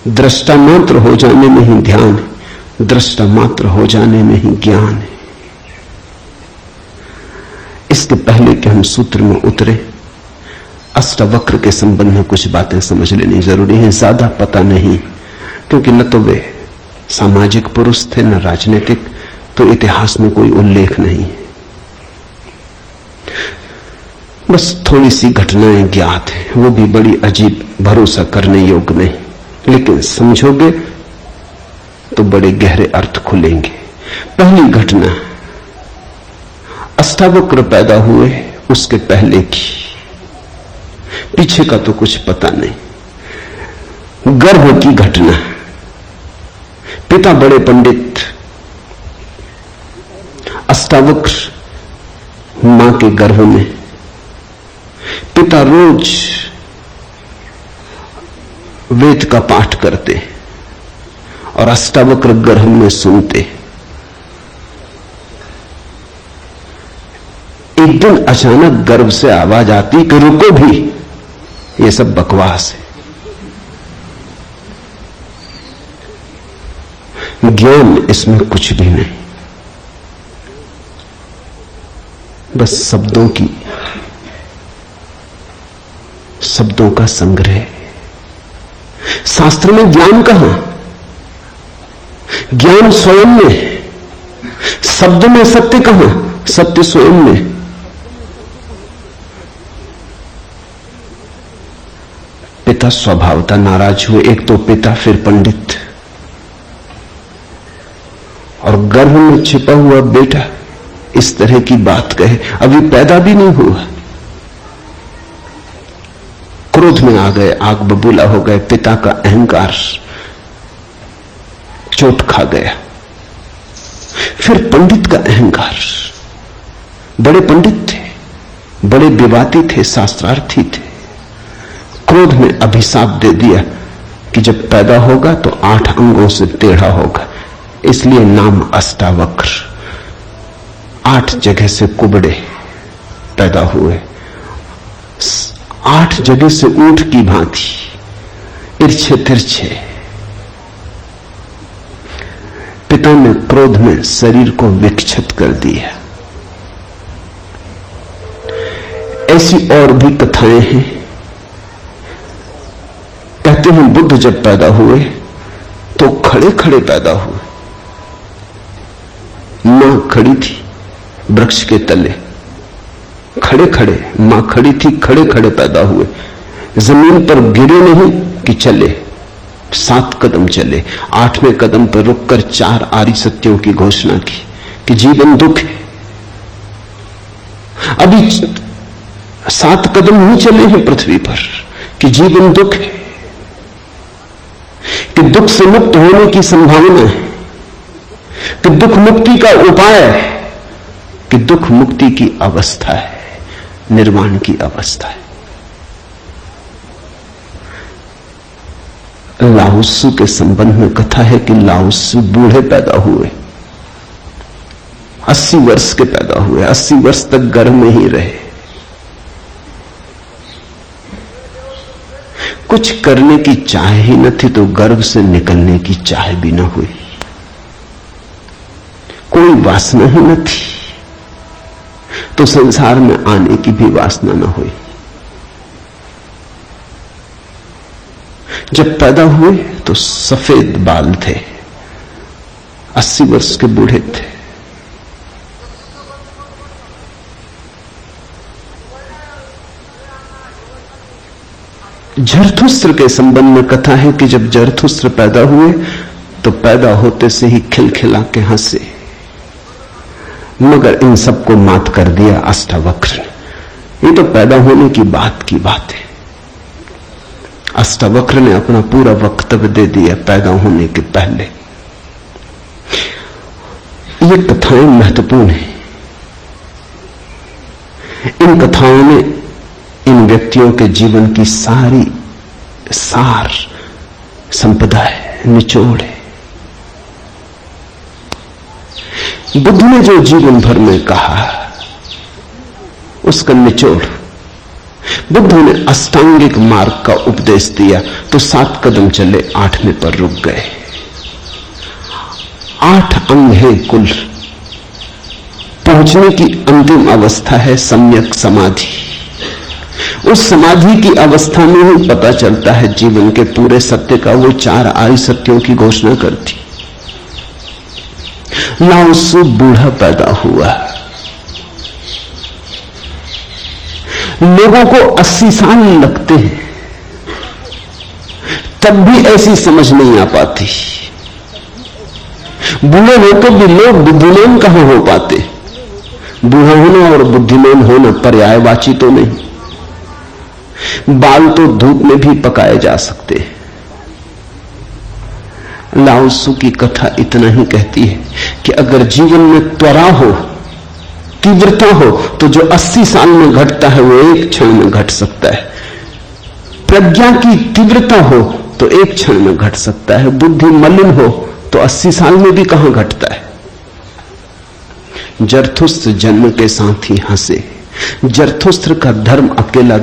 दृष्टा मात्र हो जाने में ही ध्यान है, दृष्टा मात्र हो जाने में ही ज्ञान है। इसके पहले कि हम सूत्र में उतरे, अष्टवक्र के संबंध में कुछ बातें समझ लेनी जरूरी है। ज्यादा पता नहीं, क्योंकि न तो वे सामाजिक पुरुष थे न राजनीतिक, तो इतिहास में कोई उल्लेख नहीं है। बस थोड़ी सी घटनाएं ज्ञात हैं, वो भी बड़ी अजीब, भरोसा करने योग्य नहीं, लेकिन समझोगे तो बड़े गहरे अर्थ खुलेंगे। पहली घटना, अष्टावक्र पैदा हुए उसके पहले की, पीछे का तो कुछ पता नहीं। गर्भ की घटना, पिता बड़े पंडित, अष्टावक्र मां के गर्भ में। पिता रोज वेद का पाठ करते और अष्टावक्र गर्भ में सुनते। एक दिन अचानक गर्भ से आवाज आती कि रुको भी, ये सब बकवास है, ज्ञान इसमें कुछ भी नहीं, बस शब्दों का संग्रह। शास्त्र में ज्ञान कहां? ज्ञान स्वयं में, शब्द में सत्य कहां? सत्य स्वयं में। पिता स्वभावतः नाराज हुए, एक तो पिता फिर पंडित, और गर्भ में छिपा हुआ बेटा इस तरह की बात कहे, अभी पैदा भी नहीं हुआ। क्रोध में आ गए, आग बबूला हो गए, पिता का अहंकार चोट खा गया। फिर पंडित का अहंकार, बड़े पंडित थे, बड़े विवादी थे, शास्त्रार्थी थे, क्रोध में अभिशाप दे दिया कि जब पैदा होगा तो 8 अंगों से टेढ़ा होगा, इसलिए नाम अष्टावक्र। 8 जगह से कुबड़े पैदा हुए, 8 जगह से ऊंट की भांति, इर्छे तिरछे। पिता ने क्रोध में शरीर को विक्षत कर दिया। ऐसी और भी कथाएं हैं। कहते हैं बुद्ध जब पैदा हुए तो खड़े खड़े पैदा हुए। मां खड़ी थी वृक्ष के तले, खड़े खड़े, मां खड़ी थी, खड़े खड़े पैदा हुए। जमीन पर गिरे नहीं कि चले, 7 कदम चले। 8वें कदम पर रुककर 4 आर्य सत्यों की घोषणा की कि जीवन दुख है। अभी 7 कदम ही चले हैं पृथ्वी पर कि जीवन दुख है, कि दुख से मुक्त होने की संभावना है, कि दुख मुक्ति का उपाय है, कि दुख मुक्ति की अवस्था है, निर्वाण की अवस्था है। लाओत्सु के संबंध में कथा है कि लाओत्सु बूढ़े पैदा हुए, 80 वर्ष के पैदा हुए, 80 वर्ष तक गर्भ में ही रहे। कुछ करने की चाह ही न थी तो गर्भ से निकलने की चाह भी न हुई, कोई वासना ही न थी तो संसार में आने की भी वासना न हुई। जब पैदा हुए तो सफेद बाल थे, 80 वर्ष के बूढ़े थे। जरथुस्त्र के संबंध में कथा है कि जब जरथुस्त्र पैदा हुए तो पैदा होते से ही खिलखिला के हंसे, मगर इन सबको मात कर दिया अष्टावक्र ने। ये तो पैदा होने की बात है। अष्टावक्र ने अपना पूरा वक्तव्य दे दिया पैदा होने के पहले। ये कथाएं महत्वपूर्ण हैं। इन कथाओं में इन व्यक्तियों के जीवन की सारी सार संपदा है, निचोड़ है। बुद्ध ने जो जीवन भर में कहा उसका निचोड़, बुद्ध ने अष्टांगिक मार्ग का उपदेश दिया तो 7 कदम चले, 8वें पर रुक गए। 8 अंग है कुल। पहुंचने की अंतिम अवस्था है सम्यक समाधि। उस समाधि की अवस्था में ही पता चलता है जीवन के पूरे सत्य का। वो 4 आयु सत्यों की घोषणा करती। लाओ त्सु बूढ़ा पैदा हुआ। लोगों को 80 साल लगते हैं, तब भी ऐसी समझ नहीं आ पाती। बूढ़े होकर भी लोग बुद्धिमान कहां हो पाते। बूढ़ा होना और बुद्धिमान होना पर्यायवाची तो नहीं। बाल तो धूप में भी पकाए जा सकते हैं। लाओ त्सु की कथा इतना ही कहती है कि अगर जीवन में त्वरा हो, तीव्रता हो, तो जो 80 साल में घटता है वो 1 क्षण में घट सकता है। प्रज्ञा की तीव्रता हो तो 1 क्षण में घट सकता है। बुद्धि मलिन हो तो 80 साल में भी कहां घटता है। जरथुस्त्र जन्म के साथ ही हंसे। जरथुस्त्र का धर्म अकेला